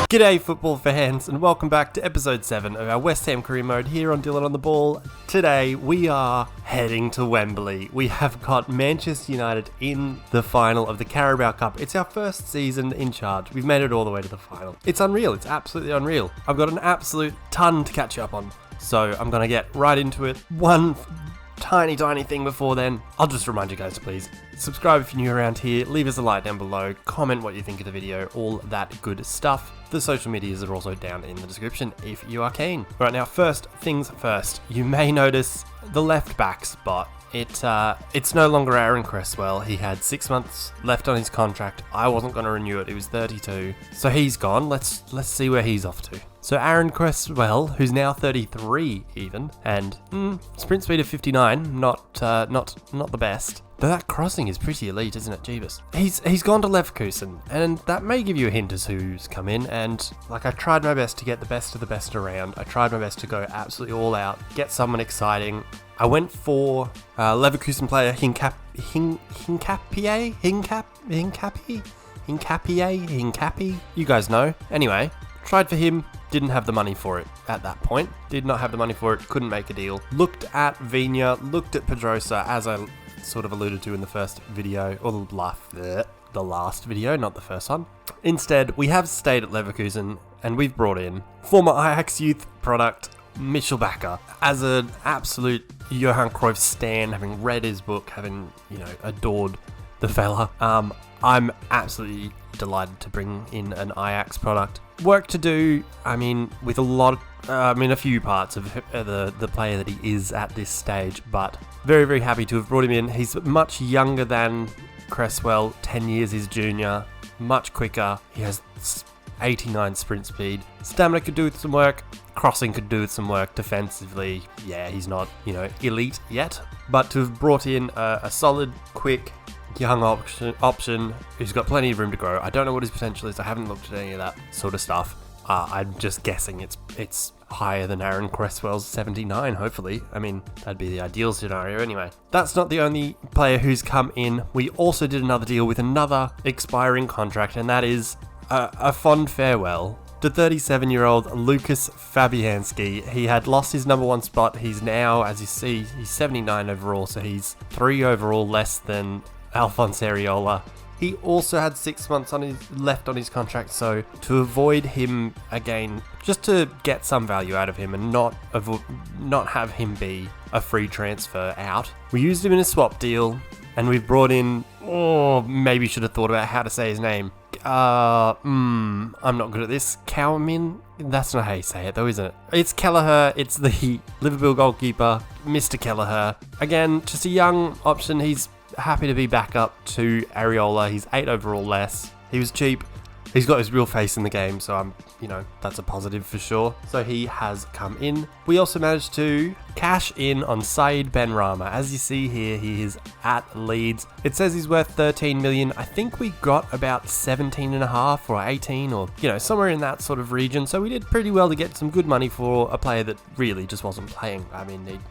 G'day football fans and welcome back to episode 7 of our West Ham career mode here on Dylan on the Ball. Today we are heading to Wembley. We have got Manchester United in the final of the Carabao Cup. It's our first season in charge. We've made it all the way to the final. It's unreal. It's absolutely unreal. I've got an absolute ton to catch up on, so I'm going to get right into it. One tiny thing before then. I'll just remind you guys to please subscribe if you're new around here, leave us a like down below, comment what you think of the video, all that good stuff. The social medias are also down in the description if you are keen. Right, now first things first, you may notice the left back spot. It's no longer Aaron Cresswell. He had 6 months left on his contract. I wasn't going to renew it. He was 32. So he's gone. Let's see where he's off to. So Aaron Cresswell, who's now 33 even, and sprint speed of 59, not the best. But that crossing is pretty elite, isn't it, Jeebus? He's gone to Leverkusen, and that may give you a hint as who's come in, and like I tried my best to get the best of the best around. I tried my best to go absolutely all out, get someone exciting. I went for Leverkusen player Hincapié. You guys know. Anyway, tried for him. Didn't have the money for it at that point. Did not have the money for it. Couldn't make a deal. Looked at Viña. Looked at Pedrosa, as I sort of alluded to in the first video, or the last video, not the first one. Instead, we have stayed at Leverkusen, and we've brought in former Ajax youth product Mitchell Bakker as an absolute Johan Cruyff stan, having read his book, having adored the fella. I'm absolutely delighted to bring in an Ajax product. Work to do, with a few parts of the player that he is at this stage, but very happy to have brought him in. He's much younger than Cresswell, 10 years his junior, much quicker. He has 89 sprint speed. Stamina could do with some work. Crossing could do with some work. Defensively, yeah, he's not, elite yet. But to have brought in a solid, quick, young option who's got plenty of room to grow. I don't know what his potential is. I haven't looked at any of that sort of stuff. I'm just guessing it's higher than Aaron Cresswell's 79, hopefully. That'd be the ideal scenario anyway. That's not the only player who's come in. We also did another deal with another expiring contract, and that is a fond farewell to 37-year-old Lucas Fabianski. He had lost his number 1 spot. He's now, as you see, he's 79 overall, so he's 3 overall less than Alphonse Areola. He also had 6 months left on his contract, so to avoid him again, just to get some value out of him and not have him be a free transfer out, we used him in a swap deal, and we've brought in, maybe should have thought about how to say his name. I'm not good at this. Cowmin? That's not how you say it though, isn't it? It's Kelleher. It's the Liverpool goalkeeper, Mr. Kelleher. Again, just a young option. He's happy to be back up to Areola. He's 8 overall less. He was cheap. He's got his real face in the game, so that's a positive for sure. So he has come in. We also managed to cash in on Said Benrahma. As you see here, he is at Leeds. It says he's worth 13 million. I think we got about 17.5 or 18 or, somewhere in that sort of region. So we did pretty well to get some good money for a player that really just wasn't playing.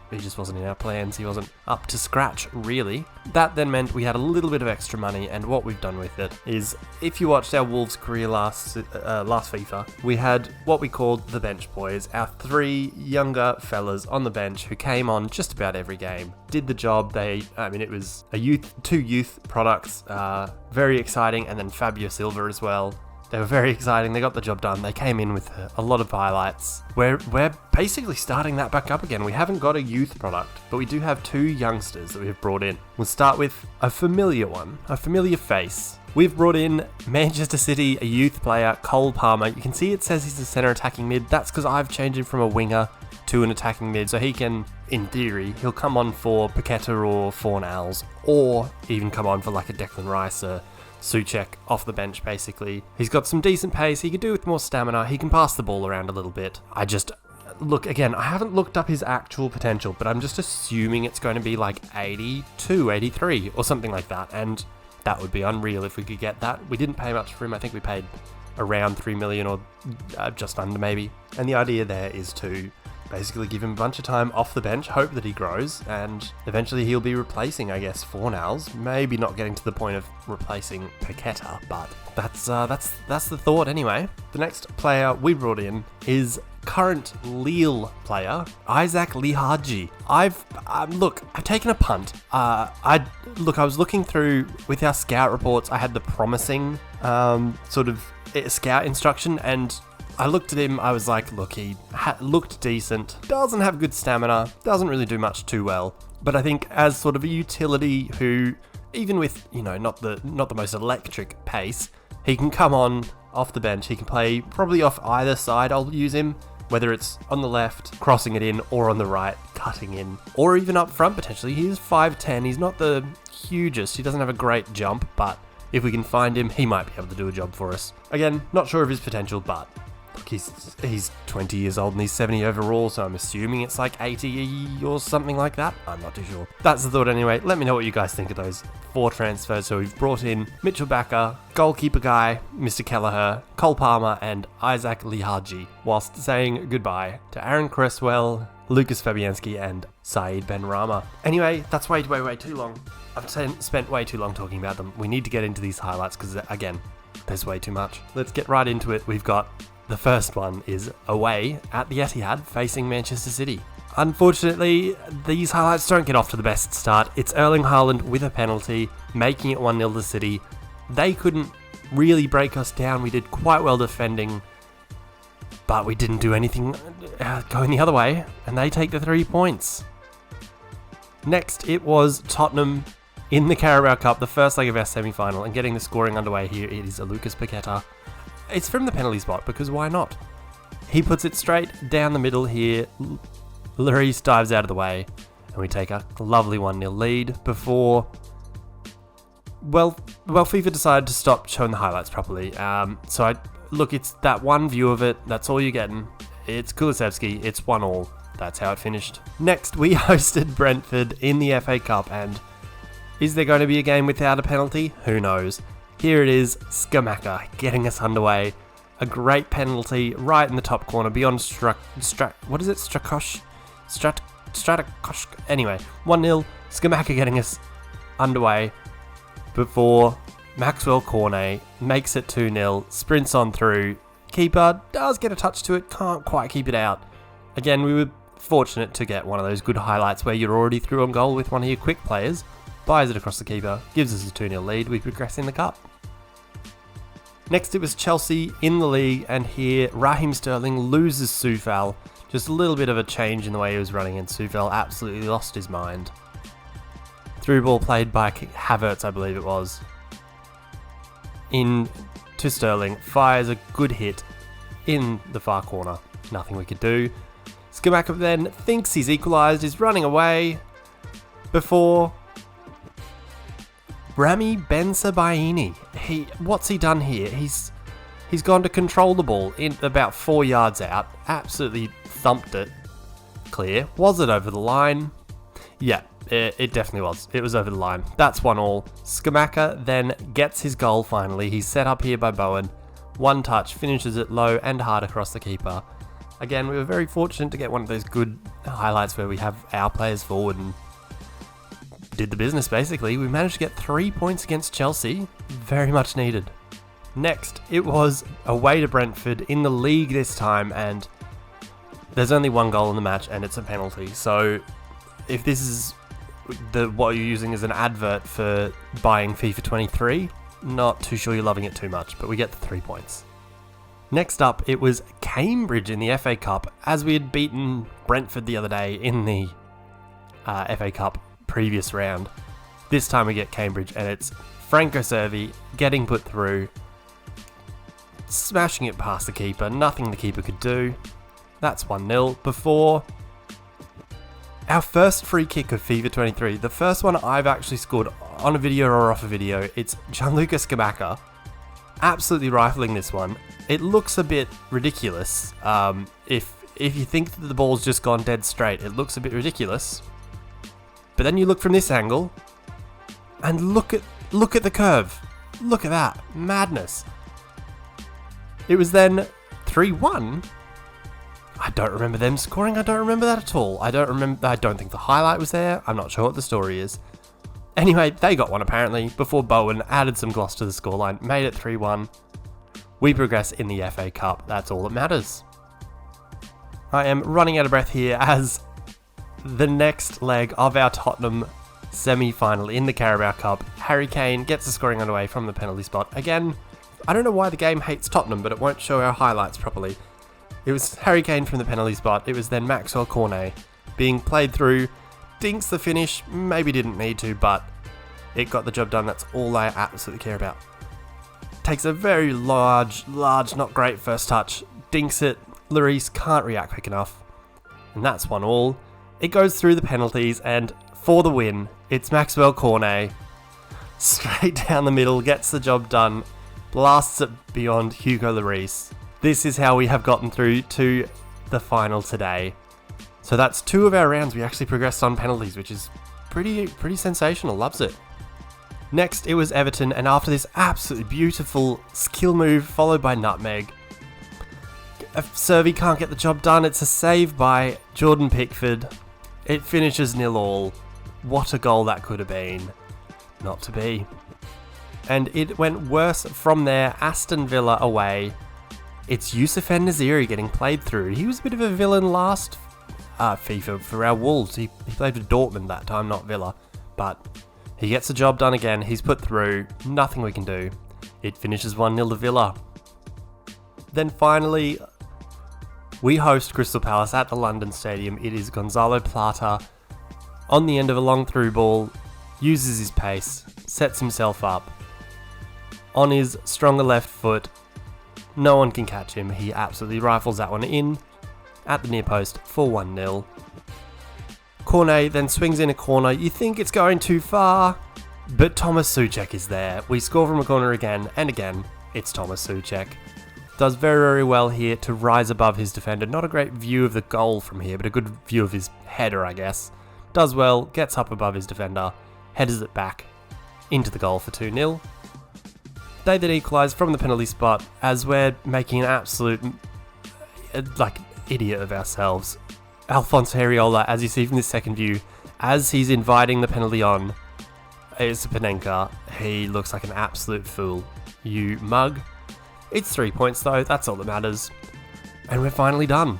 He just wasn't in our plans. He wasn't up to scratch, really. That then meant we had a little bit of extra money, and what we've done with it is, if you watched our Wolves career last FIFA, we had what we called the bench boys, our 3 younger fellas on the bench who came on just about every game, did the job. It was 2 youth products, very exciting, and then Fabio Silva as well. They were very exciting. They got the job done. They came in with a lot of highlights. We're basically starting that back up again. We haven't got a youth product, but we do have 2 youngsters that we've brought in. We'll start with a familiar one, a familiar face. We've brought in Manchester City, a youth player, Cole Palmer. You can see it says he's a centre attacking mid. That's because I've changed him from a winger to an attacking mid, so he can, in theory, he'll come on for Paqueta or Fornals, or even come on for like a Declan Rice, Souček off the bench, basically. He's got some decent pace. He could do with more stamina. He can pass the ball around a little bit. Look, again, I haven't looked up his actual potential, but I'm just assuming it's going to be like 82, 83 or something like that, and that would be unreal if we could get that. We didn't pay much for him. I think we paid around 3 million or just under maybe. And the idea there is to basically give him a bunch of time off the bench, hope that he grows, and eventually he'll be replacing, I guess, Fornals. Maybe not getting to the point of replacing Paqueta, but that's the thought anyway. The next player we brought in is current Lille player, Isaac Lihaji. I've taken a punt. I was looking through with our scout reports. I had the promising sort of scout instruction, and I looked at him. I was like, look, he looked decent. Doesn't have good stamina. Doesn't really do much too well. But I think as sort of a utility who, even with not the most electric pace, he can come on off the bench. He can play probably off either side. I'll use him, whether it's on the left, crossing it in, or on the right, cutting in, or even up front potentially. He's 5'10". He's not the hugest. He doesn't have a great jump, but if we can find him, he might be able to do a job for us. Again, not sure of his potential, but look, he's 20 years old and he's 70 overall, so I'm assuming it's like 80 or something like that. I'm not too sure. That's the thought anyway. Let me know what you guys think of those 4 transfers. So we've brought in Mitchell Bakker, goalkeeper guy, Mr. Kelleher, Cole Palmer, and Isaac Lihaji, whilst saying goodbye to Aaron Cresswell, Lucas Fabianski, and Saeed Benrahma. Anyway, that's way too long. I've spent way too long talking about them. We need to get into these highlights because, again, there's way too much. Let's get right into it. We've got the first one is away at the Etihad facing Manchester City. Unfortunately, these highlights don't get off to the best start. It's Erling Haaland with a penalty, making it 1-0 to City. They couldn't really break us down. We did quite well defending, but we didn't do anything going the other way, and they take the 3 points. Next, it was Tottenham in the Carabao Cup, the first leg of our semi-final, and getting the scoring underway here. It is Lucas Paqueta. It's from the penalty spot, because why not? He puts it straight down the middle here. Lloris dives out of the way, and we take a lovely 1-0 lead before, well, FIFA decided to stop showing the highlights properly. It's that one view of it. That's all you're getting. It's Kulusevski. It's 1-1. That's how it finished. Next, we hosted Brentford in the FA Cup, and is there going to be a game without a penalty? Who knows? Here it is, Scamacca getting us underway. A great penalty right in the top corner beyond Stratakosh? Anyway, 1-0, Scamacca getting us underway before Maxwell Cornet makes it 2-0, sprints on through. Keeper does get a touch to it, can't quite keep it out. Again, we were fortunate to get one of those good highlights where you're already through on goal with one of your quick players. Buys it across the keeper, gives us a 2-0 lead, we progress in the cup. Next it was Chelsea in the league, and here Raheem Sterling loses Soufal. Just a little bit of a change in the way he was running, and Soufal absolutely lost his mind. Through ball played by Havertz, I believe it was. In to Sterling, fires a good hit in the far corner. Nothing we could do. Scamacca then thinks he's equalised, is running away before Rami Bensebaini. What's he done here? He's gone to control the ball in about 4 yards out. Absolutely thumped it clear. Was it over the line? Yeah, it definitely was. It was over the line. That's 1-1. Scamacca then gets his goal finally. He's set up here by Bowen. One touch, finishes it low and hard across the keeper. Again, we were very fortunate to get one of those good highlights where we have our players forward and did the business basically. We managed to get 3 points against Chelsea. Very much needed. Next, it was away to Brentford in the league this time, and there's only one goal in the match and it's a penalty. So if this is what you're using as an advert for buying FIFA 23, not too sure you're loving it too much, but we get the 3 points. Next up, it was Cambridge in the FA Cup, as we had beaten Brentford the other day in the FA Cup previous round. This time we get Cambridge, and it's Franco Cervi getting put through, smashing it past the keeper. Nothing the keeper could do. That's 1-0 before our first free kick of FIFA 23. The first one I've actually scored on a video or off a video. It's Gianluca Scamacca absolutely rifling this one. It looks a bit ridiculous. If you think that the ball's just gone dead straight, it looks a bit ridiculous. But then you look from this angle, and look at the curve. Look at that. Madness. It was then 3-1. I don't remember them scoring. I don't remember that at all. I don't think the highlight was there. I'm not sure what the story is. Anyway, they got one apparently before Bowen added some gloss to the scoreline, made it 3-1. We progress in the FA Cup. That's all that matters. I am running out of breath here as the next leg of our Tottenham semi-final in the Carabao Cup. Harry Kane gets the scoring underway from the penalty spot. Again, I don't know why the game hates Tottenham, but it won't show our highlights properly. It was Harry Kane from the penalty spot. It was then Maxwell Cornet being played through. Dinks the finish. Maybe didn't need to, but it got the job done. That's all I absolutely care about. Takes a very large, not great first touch. Dinks it. Lloris can't react quick enough. And that's 1-1. It goes through the penalties, and for the win, it's Maxwell Cornet. Straight down the middle, gets the job done. Blasts it beyond Hugo Lloris. This is how we have gotten through to the final today. So that's 2 of our rounds. We actually progressed on penalties, which is pretty sensational. Loves it. Next, it was Everton, and after this absolutely beautiful skill move followed by nutmeg, Servi can't get the job done. It's a save by Jordan Pickford. It finishes 0-0. What a goal that could have been. Not to be. And it went worse from there. Aston Villa away. It's Youssef En-Nesyri getting played through. He was a bit of a villain last FIFA for our Wolves. He played for Dortmund that time, not Villa. But he gets the job done again. He's put through. Nothing we can do. It finishes 1-0 to Villa. Then finally, we host Crystal Palace at the London Stadium. It is Gonzalo Plata on the end of a long through ball. Uses his pace. Sets himself up. On his stronger left foot. No one can catch him. He absolutely rifles that one in at the near post for 1-0. Cornet then swings in a corner. You think it's going too far, but Thomas Souček is there. We score from a corner again and again. It's Thomas Souček. Does very, very well here to rise above his defender. Not a great view of the goal from here, but a good view of his header, I guess. Does well, gets up above his defender, headers it back into the goal for 2-0. They then equalise from the penalty spot as we're making an absolute idiot of ourselves. Alphonse Areola, as you see from this second view, as he's inviting the penalty on, is Panenka. He looks like an absolute fool. You mug. It's 3 points though, that's all that matters. And we're finally done.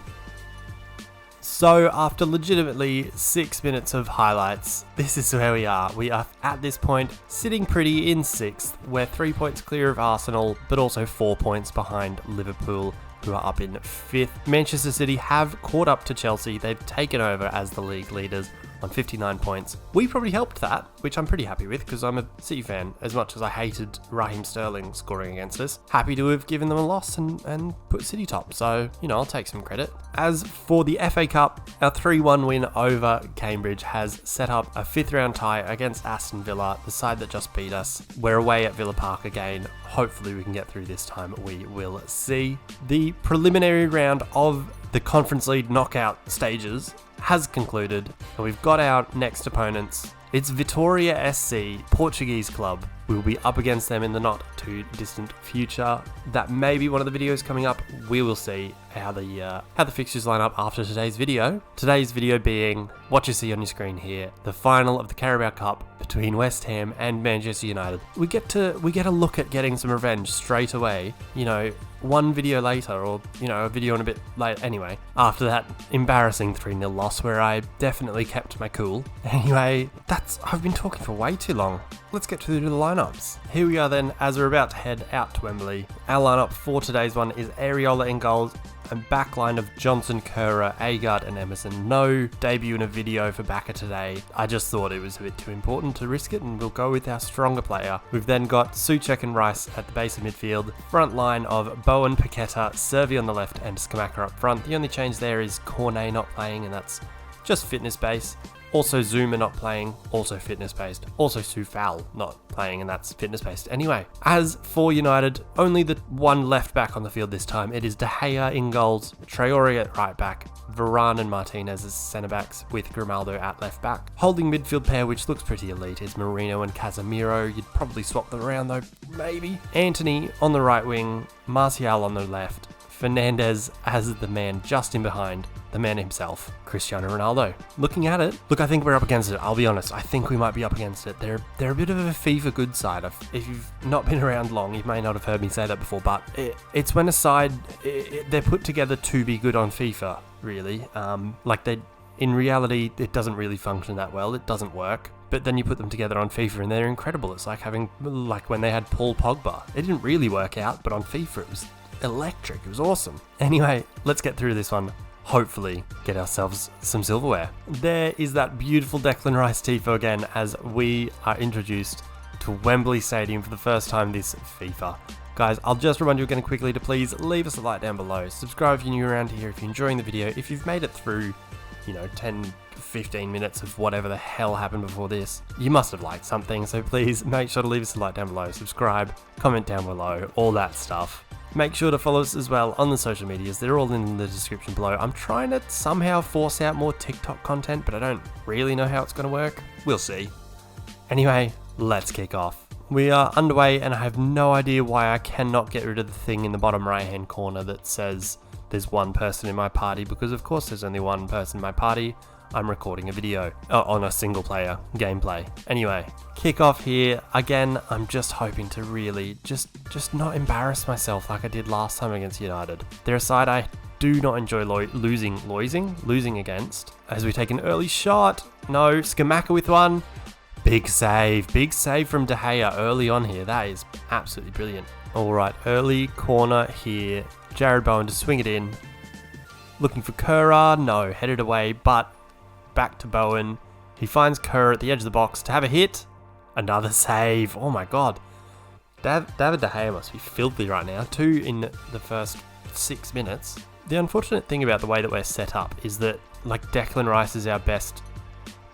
So after legitimately 6 minutes of highlights, this is where we are. We are at this point sitting pretty in 6th. We're 3 points clear of Arsenal, but also 4 points behind Liverpool, who are up in 5th. Manchester City have caught up to Chelsea. They've taken over as the league leaders on 59 points. We probably helped that, which I'm pretty happy with because I'm a City fan, as much as I hated Raheem Sterling scoring against us. Happy to have given them a loss and put City top, so, I'll take some credit. As for the FA Cup, our 3-1 win over Cambridge has set up a 5th round tie against Aston Villa, the side that just beat us. We're away at Villa Park again. Hopefully we can get through this time. We will see. The preliminary round of the Conference League knockout stages has concluded, and we've got our next opponents. It's Vitória SC, Portuguese club. We'll be up against them in the not too distant future. That may be one of the videos coming up. We will see how the fixtures line up after today's video. Today's video being what you see on your screen here, the final of the Carabao Cup between West Ham and Manchester United. We get a look at getting some revenge straight away. One video later, or a video and a bit later. Anyway, after that embarrassing 3-0 loss where I definitely kept my cool. Anyway, I've been talking for way too long. Let's get to the lineups. Here we are then, as we're about to head out to Wembley. Our lineup for today's one is Areola in goals, and backline of Johnson, Kerr, Agard and Emerson. No debut in a video for Bacca today. I just thought it was a bit too important to risk it, and we'll go with our stronger player. We've then got Souček and Rice at the base of midfield. Front line of Bowen, Paqueta, Servi on the left and Skamaka up front. The only change there is Cornet not playing, and that's just fitness based. Also Zuma not playing, also fitness based. Also Soufal not playing, and that's fitness based. Anyway, as for United, only the one left back on the field this time. It is De Gea in goals, Traore at right back, Varane and Martinez as centre backs, with Grimaldo at left back. Holding midfield pair, which looks pretty elite, is Marino and Casemiro. You'd probably swap them around though, maybe. Anthony on the right wing, Martial on the left, Fernandez as the man just in behind the man himself, Cristiano Ronaldo. Looking at it, look, I think we're up against it. I'll be honest, I think we might be up against it. They're a bit of a FIFA good side. If you've not been around long, you may not have heard me say that before, but it's when a side, they're put together to be good on FIFA, really. In reality, it doesn't really function that well. It doesn't work. But then you put them together on FIFA and they're incredible. It's like when they had Paul Pogba. It didn't really work out, but on FIFA it was electric. It was awesome. Anyway, let's get through this one. Hopefully get ourselves some silverware. There is that beautiful Declan Rice tifo again as we are introduced to Wembley Stadium for the first time this FIFA. Guys, I'll just remind you again quickly to please leave us a like down below. Subscribe if you're new around here, if you're enjoying the video. If you've made it through 10, 15 minutes of whatever the hell happened before this, you must have liked something, so please make sure to leave us a like down below, subscribe, comment down below, all that stuff. Make sure to follow us as well on the social medias, they're all in the description below. I'm trying to somehow force out more TikTok content, but I don't really know how it's going to work. We'll see. Anyway, let's kick off. We are underway and I have no idea why I cannot get rid of the thing in the bottom right hand corner that says there's one person in my party, because of course there's only one person in my party. I'm recording a video on a single player gameplay. Anyway, kick off here. Again, I'm just hoping to really just not embarrass myself like I did last time against United. They're a side I do not enjoy losing against. As we take an early shot. No, Scamacca with one. Big save from De Gea early on here. That is absolutely brilliant. All right, early corner here. Jared Bowen to swing it in. Looking for Kerr, no, headed away, but back to Bowen. He finds Kerr at the edge of the box to have a hit. Another save. Oh my god. David De Gea must be filthy right now. 2 in the first 6 minutes. The unfortunate thing about the way that we're set up is that Declan Rice is our best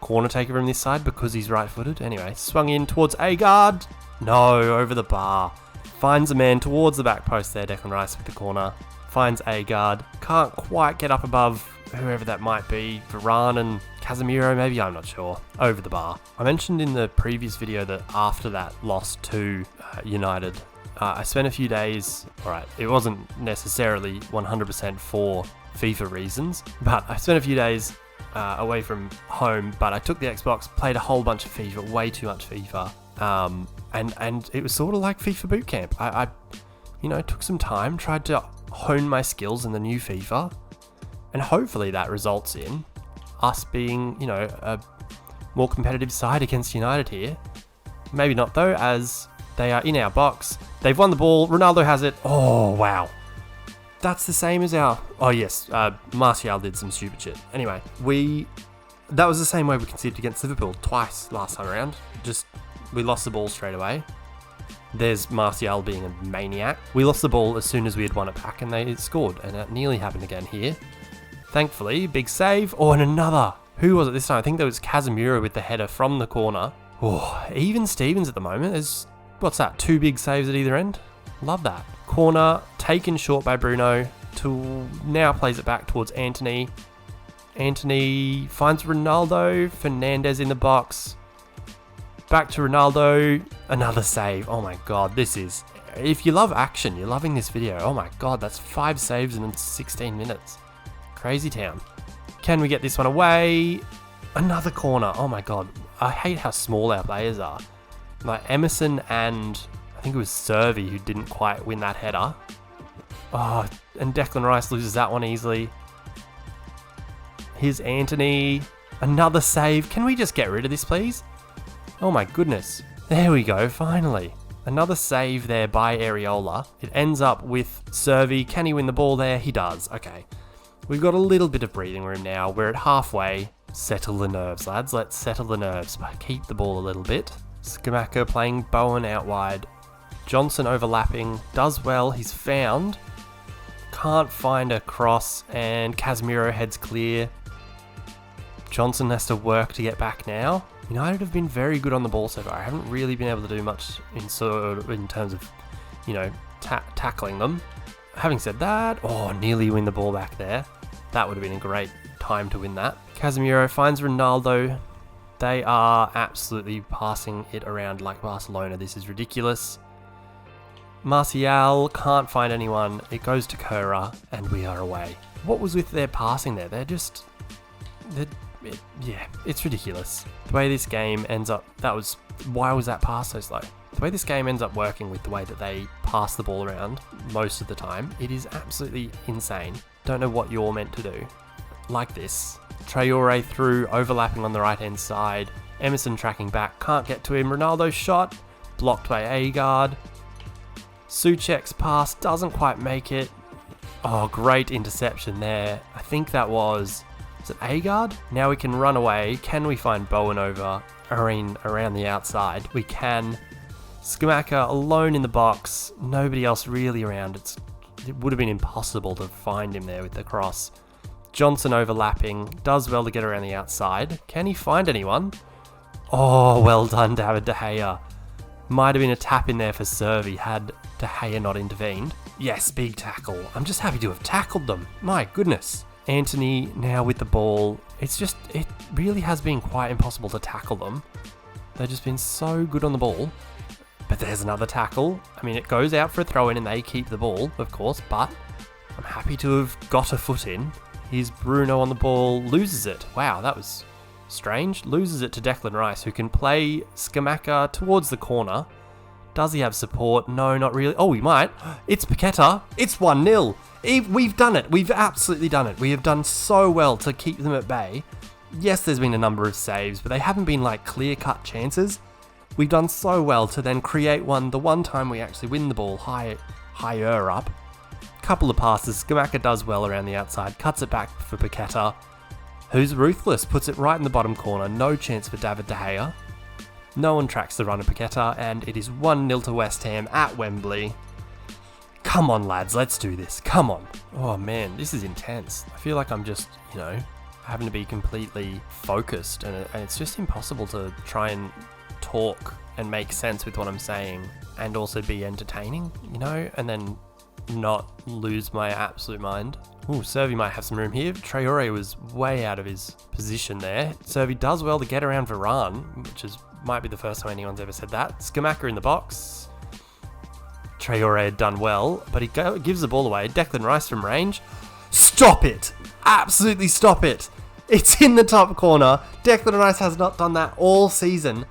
corner taker from this side because he's right-footed. Anyway, swung in towards Agard. No, over the bar. Finds a man towards the back post there, Declan Rice with the corner. Finds Agard. Can't quite get up above whoever that might be. Varane and Casemiro, maybe, I'm not sure. Over the bar. I mentioned in the previous video that after that loss to United, I spent a few days, alright, it wasn't necessarily 100% for FIFA reasons, but I spent a few days away from home, but I took the Xbox, played a whole bunch of FIFA, way too much FIFA. And it was sort of like FIFA boot camp. I took some time, tried to hone my skills in the new FIFA, and hopefully that results in us being, a more competitive side against United here. Maybe not though, as they are in our box. They've won the ball. Ronaldo has it. Oh, wow. That's the same as our... Oh, yes. Martial did some stupid shit. Anyway, that was the same way we conceded against Liverpool twice last time around. We lost the ball straight away. There's Martial being a maniac. We lost the ball as soon as we had won it back and they scored. And that nearly happened again here. Thankfully, big save. Oh, and another. Who was it this time? I think that was Casemiro with the header from the corner. Oh, even Stevens at the moment. There's, 2 big saves at either end? Love that. Corner taken short by Bruno. Now plays it back towards Anthony. Anthony finds Ronaldo. Fernandez in the box. Back to Ronaldo. Another save. Oh my god, this is... If you love action, you're loving this video. Oh my god, that's 5 saves in 16 minutes. Crazy town. Can we get this one away? Another corner. Oh my god. I hate how small our players are. Emerson and... I think it was Servi who didn't quite win that header. Oh, and Declan Rice loses that one easily. Here's Anthony. Another save. Can we just get rid of this, please? Oh my goodness. There we go, finally. Another save there by Areola. It ends up with Servi. Can he win the ball there? He does. Okay. We've got a little bit of breathing room now. We're at halfway. Settle the nerves, lads. Let's settle the nerves. Keep the ball a little bit. Scamacca playing Bowen out wide. Johnson overlapping. Does well. He's found. Can't find a cross. And Casemiro heads clear. Johnson has to work to get back now. United have been very good on the ball so far. I haven't really been able to do much in terms of, tackling them. Having said that, nearly win the ball back there. That would have been a great time to win that. Casemiro finds Ronaldo. They are absolutely passing it around like Barcelona. This is ridiculous. Martial can't find anyone. It goes to Kura, and we are away. What was with their passing there? It's ridiculous. The way this game ends up, why was that pass so slow? The way this game ends up working with the way that they pass the ball around most of the time, it is absolutely insane. Don't know what you're meant to do. Like this. Traore through, overlapping on the right-hand side. Emerson tracking back, can't get to him. Ronaldo's shot, blocked by Agard. Souček's pass doesn't quite make it. Oh, great interception there. I think that was it Agard? Now we can run away. Can we find Bowen over around the outside? We can. Scamacca alone in the box. Nobody else really around. It would have been impossible to find him there with the cross. Johnson overlapping. Does well to get around the outside. Can he find anyone? Oh, well done, David De Gea. Might have been a tap in there for Servi had De Gea not intervened. Yes, big tackle. I'm just happy to have tackled them. My goodness. Anthony now with the ball. It really has been quite impossible to tackle them. They've just been so good on the ball. But there's another tackle. I mean, it goes out for a throw in and they keep the ball, of course, but I'm happy to have got a foot in. Here's Bruno on the ball, loses it. Wow, that was strange. Loses it to Declan Rice, who can play Scamacca towards the corner. Does he have support? No, not really. Oh, he might. It's Paqueta. It's 1-0. We've done it. We've absolutely done it. We have done so well to keep them at bay. Yes, there's been a number of saves, but they haven't been like clear-cut chances. We've done so well to then create one, the one time we actually win the ball higher up. Couple of passes. Scamacca does well around the outside. Cuts it back for Paqueta, who's ruthless. Puts it right in the bottom corner. No chance for David De Gea. No one tracks the run of Paqueta, and it is 1-0 to West Ham at Wembley. Come on, lads, let's do this. Come on. Oh, man, this is intense. I feel like I'm just, having to be completely focused, and it's just impossible to try and talk and make sense with what I'm saying and also be entertaining, and then not lose my absolute mind. Ooh, Servi might have some room here. Traore was way out of his position there. Servi does well to get around Varane, which might be the first time anyone's ever said that. Scamacca in the box. Traore had done well, but he gives the ball away. Declan Rice from range. Stop it! Absolutely stop it! It's in the top corner. Declan Rice has not done that all season.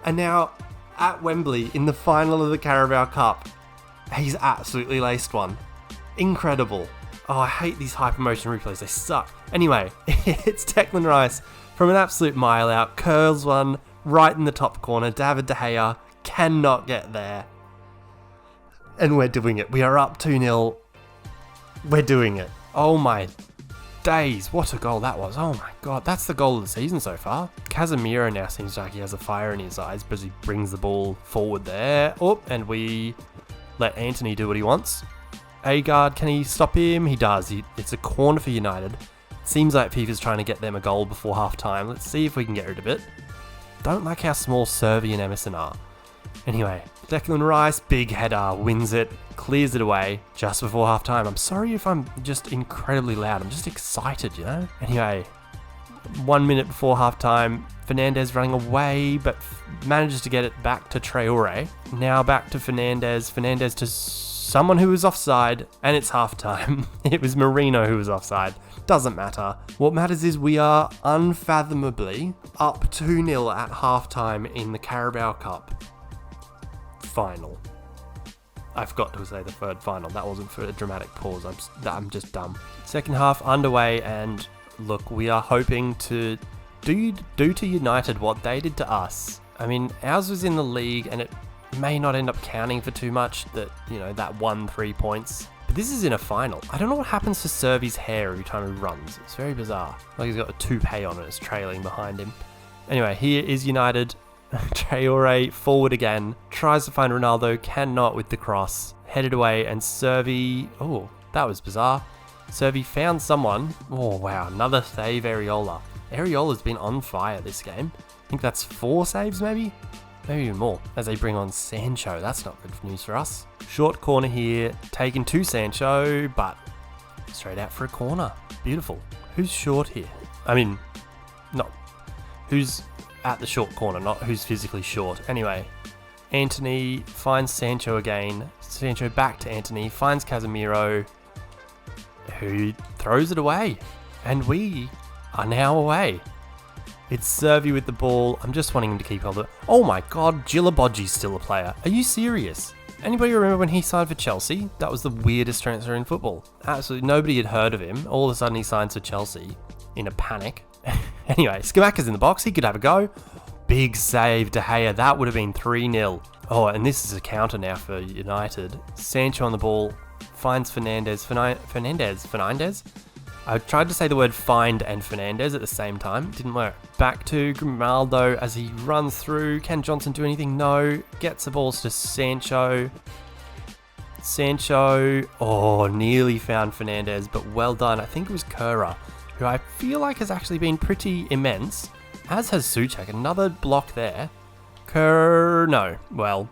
And now, at Wembley, in the final of the Carabao Cup, he's absolutely laced one. Incredible. Oh, I hate these hypermotion replays. They suck. Anyway, it's Declan Rice from an absolute mile out. Curls one right in the top corner. David De Gea cannot get there. And we're doing it. We are up 2-0. We're doing it. Oh my days. What a goal that was. Oh my god. That's the goal of the season so far. Casemiro now seems like he has a fire in his eyes because he brings the ball forward there. Oh, and we let Anthony do what he wants. Agard, can he stop him? He does. It's a corner for United. Seems like FIFA's trying to get them a goal before half time. Let's see if we can get rid of it. Don't like how small Servi and Emerson are. Anyway, Declan Rice, big header, wins it, clears it away just before half time. I'm sorry if I'm just incredibly loud. I'm just excited, Anyway, 1 minute before half time, Fernandez running away, but manages to get it back to Traore. Now back to Fernandez. Fernandez to someone who was offside, and it's half time. It was Marino who was offside. Doesn't matter. What matters is we are unfathomably up 2-0 at half time in the Carabao Cup Final. I forgot to say the third final. That wasn't for a dramatic pause. I'm just dumb. Second half underway, and look, we are hoping to do to United what they did to us. I mean, ours was in the league, and it may not end up counting for too much, that won 3 points. But this is in a final. I don't know what happens to Servi's hair every time he runs. It's very bizarre. Like he's got a toupee on and it's trailing behind him. Anyway, here is United. Traore forward again. Tries to find Ronaldo. Cannot with the cross. Headed away, and Servi... Oh, that was bizarre. Servi found someone. Oh, wow. Another save, Areola. Areola's been on fire this game. I think that's 4 saves, maybe? Maybe even more, as they bring on Sancho. That's not good news for us. Short corner here, taken to Sancho, but straight out for a corner. Beautiful. Who's short here? I mean, not who's at the short corner, not who's physically short. Anyway, Anthony finds Sancho again. Sancho back to Antony, finds Casemiro, who throws it away. And we are now away. It's Servi with the ball. I'm just wanting him to keep hold of it. Oh my god, Gilabodji's still a player. Are you serious? Anybody remember when he signed for Chelsea? That was the weirdest transfer in football. Absolutely nobody had heard of him. All of a sudden he signs for Chelsea in a panic. Anyway, Scamacca's in the box. He could have a go. Big save, De Gea. That would have been 3-0. Oh, and this is a counter now for United. Sancho on the ball. Finds Fernandez. Fernandez? I tried to say the word find and Fernandez at the same time. Didn't work. Back to Grimaldo as he runs through. Can Johnson do anything? No. Gets the balls to Sancho. Oh, nearly found Fernandez, but well done. I think it was Kerr, who I feel like has actually been pretty immense, as has Souček. Another block there. No. Well,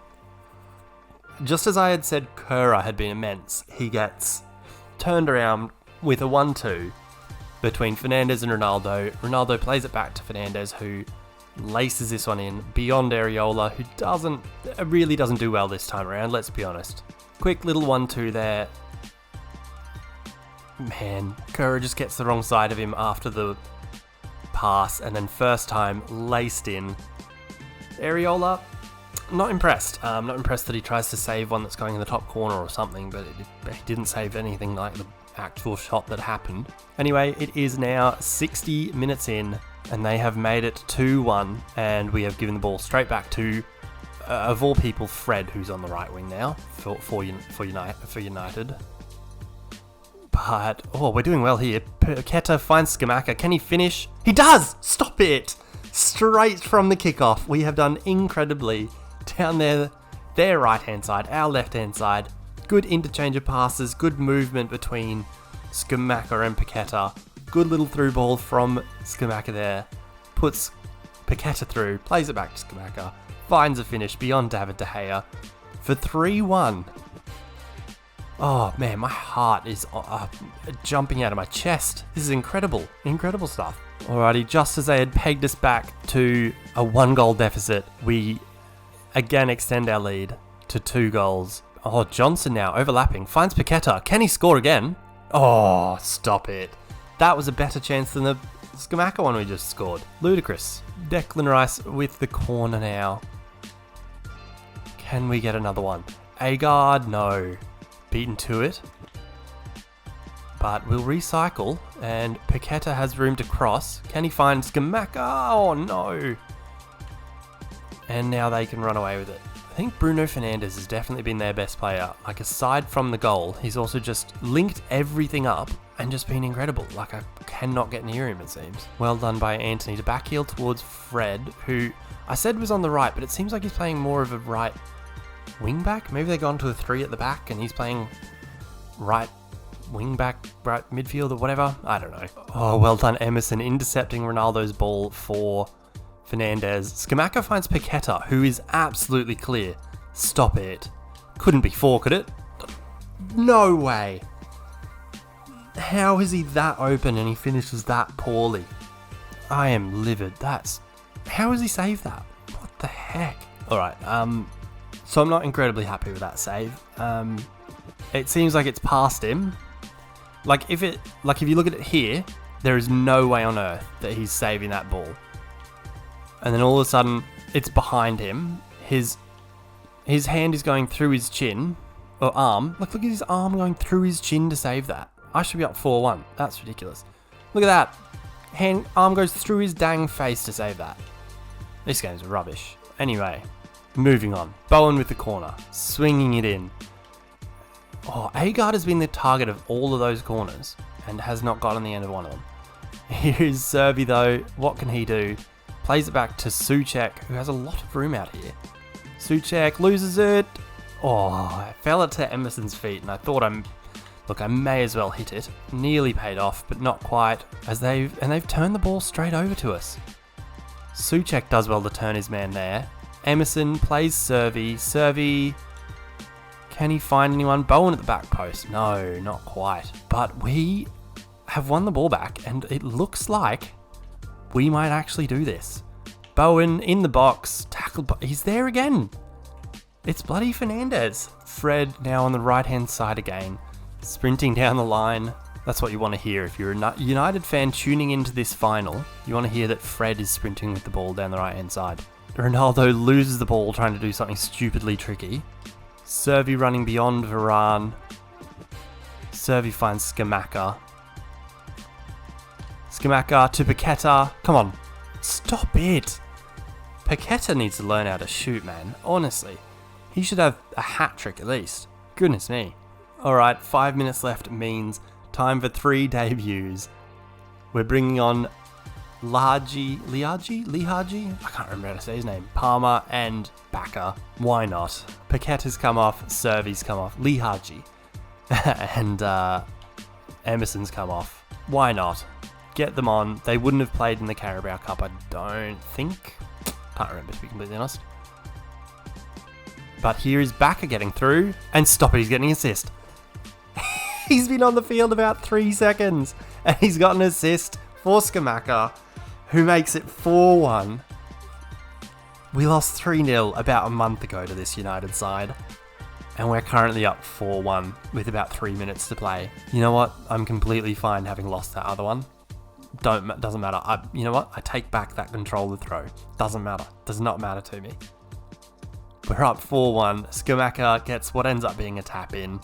just as I had said Kerr had been immense, he gets turned around with a 1-2 between Fernandez and Ronaldo. Ronaldo plays it back to Fernandez, who laces this one in beyond Areola, who really doesn't do well this time around, let's be honest. Quick little 1-2 there. Man, Kerr just gets the wrong side of him after the pass, and then first time laced in. Areola, not impressed. Not impressed that he tries to save one that's going in the top corner or something, but he didn't save anything like the actual shot that happened. Anyway, it is now 60 minutes in, and they have made it 2-1, and we have given the ball straight back to, of all people, Fred, who's on the right wing now for United. But, we're doing well here. Paqueta finds Scamacca. Can he finish? He does! Stop it! Straight from the kickoff. We have done incredibly. Down there, their right-hand side, our left-hand side. Good interchange of passes, good movement between Scamacca and Paqueta. Good little through ball from Scamacca there. Puts Paqueta through, plays it back to Scamacca. Finds a finish beyond David De Gea for 3-1. Oh man, my heart is jumping out of my chest. This is incredible. Incredible stuff. Alrighty, just as they had pegged us back to a 1-goal deficit, we again extend our lead to 2 goals. Oh, Johnson now overlapping. Finds Paqueta. Can he score again? Oh, stop it. That was a better chance than the Scamacca one we just scored. Ludicrous. Declan Rice with the corner now. Can we get another one? Agard, no. Beaten to it. But we'll recycle, and Paqueta has room to cross. Can he find Scamacca? Oh, no. And now they can run away with it. I think Bruno Fernandez has definitely been their best player. Like, aside from the goal, he's also just linked everything up and just been incredible. Like, I cannot get near him, it seems. Well done by Antony to backheel towards Fred, who I said was on the right, but it seems like he's playing more of a right wing back. Maybe they've gone to a 3 at the back and he's playing right wing back, right midfield or whatever. I don't know. Oh, well done Emerson intercepting Ronaldo's ball for Fernandez. Scamacca finds Paqueta, who is absolutely clear. Stop it. Couldn't be 4, could it? No way. How is he that open and he finishes that poorly? I am livid. How has he saved that? What the heck? Alright, so I'm not incredibly happy with that save. It seems like it's past him. Like if you look at it here, there is no way on earth that he's saving that ball. And then all of a sudden, it's behind him. His hand is going through his chin, or arm. Look at his arm going through his chin to save that. I should be up 4-1. That's ridiculous. Look at that. Arm goes through his dang face to save that. This game's rubbish. Anyway, moving on. Bowen with the corner, swinging it in. Oh, Agard has been the target of all of those corners and has not gotten the end of one of them. Here's Servi though. What can he do? Plays it back to Souček, who has a lot of room out here. Souček loses it. Oh, I fell it to Emerson's feet, and I thought I may as well hit it. Nearly paid off, but not quite, as they've turned the ball straight over to us. Souček does well to turn his man there. Emerson plays Servi. Servi, can he find anyone? Bowen at the back post. No, not quite. But we have won the ball back, and it looks like we might actually do this. Bowen in the box, tackled, he's there again. It's bloody Fernandez. Fred now on the right-hand side again, sprinting down the line. That's what you want to hear. If you're a United fan tuning into this final, you want to hear that Fred is sprinting with the ball down the right-hand side. Ronaldo loses the ball trying to do something stupidly tricky. Servi running beyond Varane. Servi finds Scamacca. Scamacca to Paqueta. Come on, stop it. Paqueta needs to learn how to shoot, man. Honestly, he should have a hat trick at least. Goodness me. Alright, 5 minutes left means time for 3 debuts. We're bringing on Lihaji? I can't remember how to say his name. Palmer and Baka. Why not? Paqueta's come off, Servi's come off, Lihaji. And Emerson's come off. Why not? Get them on. They wouldn't have played in the Carabao Cup, I don't think. Can't remember, to be completely honest. But here is Baka getting through, and stop it, he's getting an assist. He's been on the field about 3 seconds, and he's got an assist for Scamacca, who makes it 4-1. We lost 3-0 about a month ago to this United side, and we're currently up 4-1 with about 3 minutes to play. You know what? I'm completely fine having lost that other one. Doesn't matter. You know what? I take back that controller throw. Doesn't matter. Does not matter to me. We're up 4-1. Scamacca gets what ends up being a tap in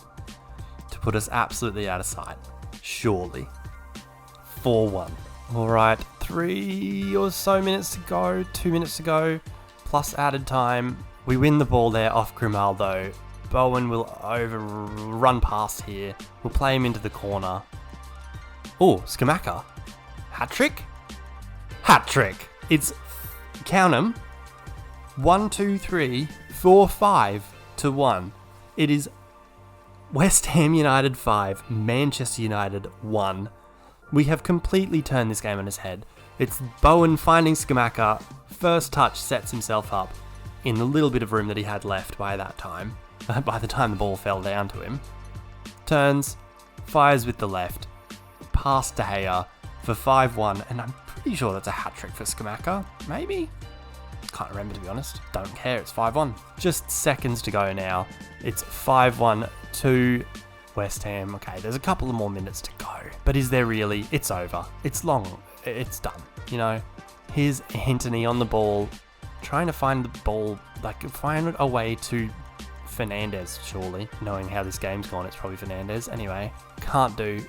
to put us absolutely out of sight. Surely. 4-1. Alright, 3 or so minutes to go. 2 minutes to go. Plus added time. We win the ball there off Grimaldo. Bowen will run past here. We'll play him into the corner. Oh, Scamacca. Hat-trick? Hat-trick. It's, count 'em, 1, 2, 3, 4, 5 to 1. It is West Ham United 5, Manchester United 1. We have completely turned this game on its head. It's Bowen finding Scamacca. First touch sets himself up in the little bit of room that he had left by that time. By the time the ball fell down to him. Turns, fires with the left. Past De Gea for 5-1, and I'm pretty sure that's a hat-trick for Scamacca. Maybe? Can't remember, to be honest. Don't care, it's 5-1. Just seconds to go now. It's 5-1 to West Ham. Okay, there's a couple of more minutes to go. But is there really? It's over. It's long. It's done. You know? Here's Anthony on the ball, trying to find the ball, find a way to Fernandez, surely. Knowing how this game's gone, it's probably Fernandez. Anyway, can't do.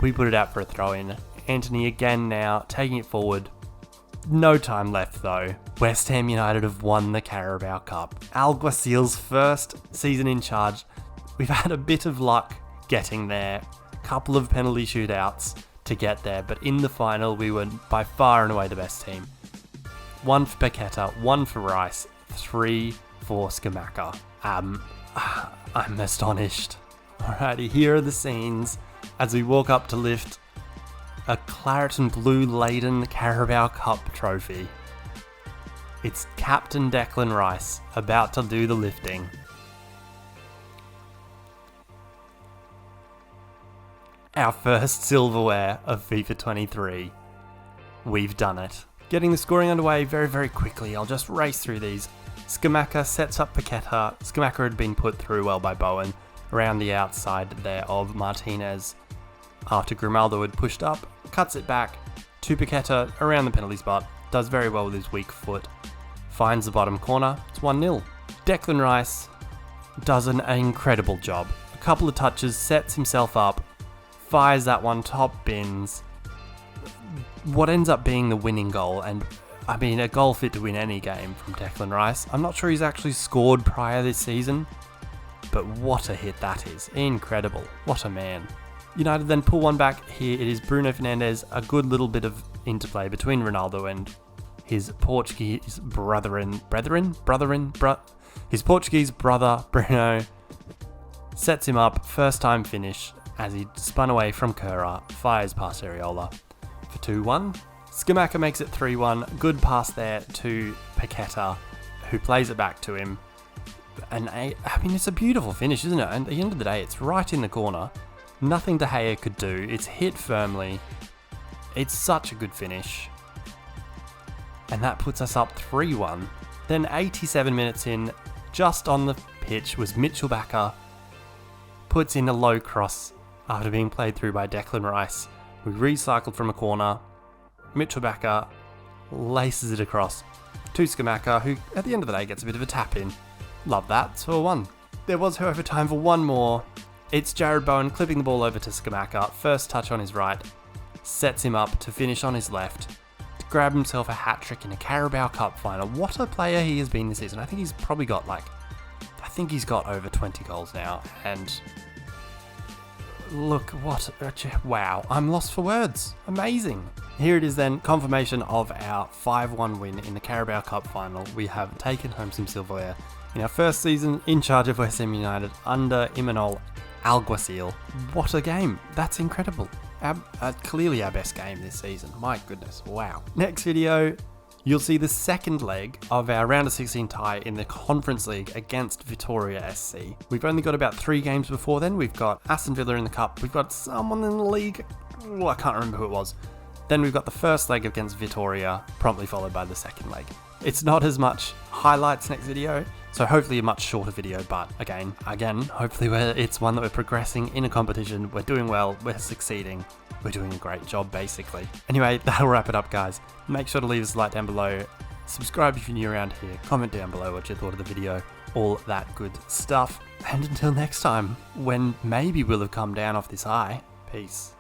We put it out for a throw-in. Anthony again now, taking it forward. No time left though. West Ham United have won the Carabao Cup. Alguacil's first season in charge. We've had a bit of luck getting there. Couple of penalty shootouts to get there, but in the final we were by far and away the best team. 1 for Paqueta, 1 for Rice, 3 for Scamacca. I'm astonished. Alrighty, here are the scenes as we walk up to lift a claret and blue laden Carabao Cup trophy. It's Captain Declan Rice about to do the lifting. Our first silverware of FIFA 23. We've done it. Getting the scoring underway very, very quickly. I'll just race through these. Scamacca sets up Paqueta. Scamacca had been put through well by Bowen around the outside there of Martinez. After Grimaldo had pushed up, cuts it back to Paqueta around the penalty spot. Does very well with his weak foot. Finds the bottom corner. It's 1-0. Declan Rice does an incredible job. A couple of touches, sets himself up, fires that one, top bins. What ends up being the winning goal, and I mean a goal fit to win any game from Declan Rice. I'm not sure he's actually scored prior this season, but what a hit that is. Incredible. What a man. United then pull one back. Here it is Bruno Fernandez. A good little bit of interplay between Ronaldo and his Portuguese his Portuguese brother Bruno. Sets him up. First time finish as he spun away from Kerr. Fires past Areola for 2-1. Scamacca makes it 3-1. Good pass there to Paqueta, who plays it back to him. And I mean, it's a beautiful finish, isn't it? And at the end of the day, it's right in the corner. Nothing De Gea could do. It's hit firmly. It's such a good finish. And that puts us up 3-1. Then 87 minutes in, just on the pitch was Mitchell Bakker, puts in a low cross after being played through by Declan Rice. We recycled from a corner. Mitchell Bakker laces it across to Scamacca, who at the end of the day gets a bit of a tap in. Love that. 2-1. There was, however, time for one more. It's Jared Bowen clipping the ball over to Scamacca. First touch on his right, sets him up to finish on his left, to grab himself a hat-trick in a Carabao Cup Final. What a player he has been this season. I think he's probably got he's got over 20 goals now, and look, wow, I'm lost for words. Amazing. Here it is then, confirmation of our 5-1 win in the Carabao Cup Final. We have taken home some silverware in our first season in charge of Ham United under Imanol Alguacil. What a game. That's incredible. Clearly our best game this season. My goodness, wow. Next video, you'll see the second leg of our round of 16 tie in the Conference League against Vitória SC. We've only got about 3 games before then. We've got Aston Villa in the Cup. We've got someone in the league. I can't remember who it was. Then we've got the first leg against Vitória, promptly followed by the second leg. It's not as much highlights next video, so hopefully a much shorter video, but again, hopefully it's one that we're progressing in a competition, we're doing well, we're succeeding, we're doing a great job basically. Anyway, that'll wrap it up guys. Make sure to leave us a like down below, subscribe if you're new around here, comment down below what you thought of the video, all that good stuff. And until next time, when maybe we'll have come down off this high, peace.